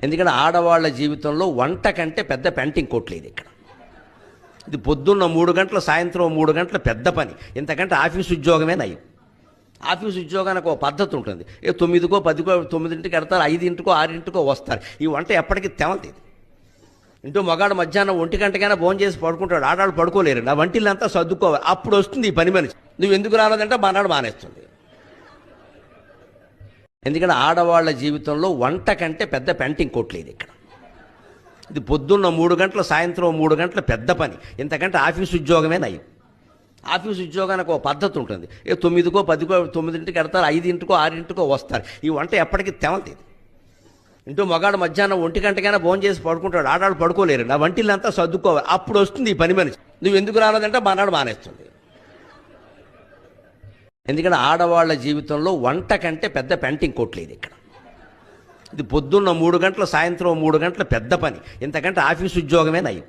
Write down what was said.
ఎందుకంటే ఆడవాళ్ళ జీవితంలో వంట కంటే పెద్ద పెంటింగ్ కొట్లేదు ఇక్కడ. ఇది పొద్దున్న 3 గంటలు సాయంత్రం 3 గంటల పెద్ద పని. ఇంతకంటే ఆఫీస్ ఉద్యోగమే నయం. ఆఫీస్ ఉద్యోగానికి ఒక పద్ధతి ఉంటుంది. 9కో 10కో 9ంటికి వెళ్తారు, 5కో 6కో వస్తారు. ఈ వంట ఎప్పటికీ తెమలలేదు. ఇంటూ మగాడు మధ్యాహ్నం 1 గంటకైనా భోజనం చేసి పడుకుంటాడు, ఆడాడు పడుకోలేరు. నా వంటిల్లంతా సర్దుకోవాలి. అప్పుడు వస్తుంది ఈ పని మనిషి. నువ్వు ఎందుకు రాలేదంటే మనాడు మానేస్తుంది. ఎందుకంటే ఆడవాళ్ళ జీవితంలో వంట కంటే పెద్ద పెంటింగ్ కొట్లేదు ఇక్కడ. ఇది పొద్దున్న 3 గంటలు సాయంత్రం 3 గంటల పెద్ద పని. ఇంతకంటే ఆఫీస్ ఉద్యోగమే నయం. ఆఫీస్ ఉద్యోగానికి ఒక పద్ధతి ఉంటుంది. 9కో 10కో 9ంటికి వెళ్తారు, 5కో 6కో వస్తారు. ఈ వంట ఎప్పటికీ తెమలలేదు. ఇంటూ మగాడు మధ్యాహ్నం 1 గంటకైనా భోజనం చేసి పడుకుంటాడు, ఆడాడు పడుకోలేరు. నా వంటిల్లంతా సర్దుకోవాలి. అప్పుడు వస్తుంది ఈ పని మనిషి. నువ్వు ఎందుకు రాలేదంటే మనాడు మానేస్తుంది. ఎందుకంటే ఆడవాళ్ళ జీవితంలో వంట కంటే పెద్ద పెంటింగ్ కొట్లేదు ఇక్కడ. ఇది పొద్దున్న 3 గంటలు సాయంత్రం 3 గంటల పెద్ద పని. ఇంతకంటే ఆఫీస్ ఉద్యోగమే నయం.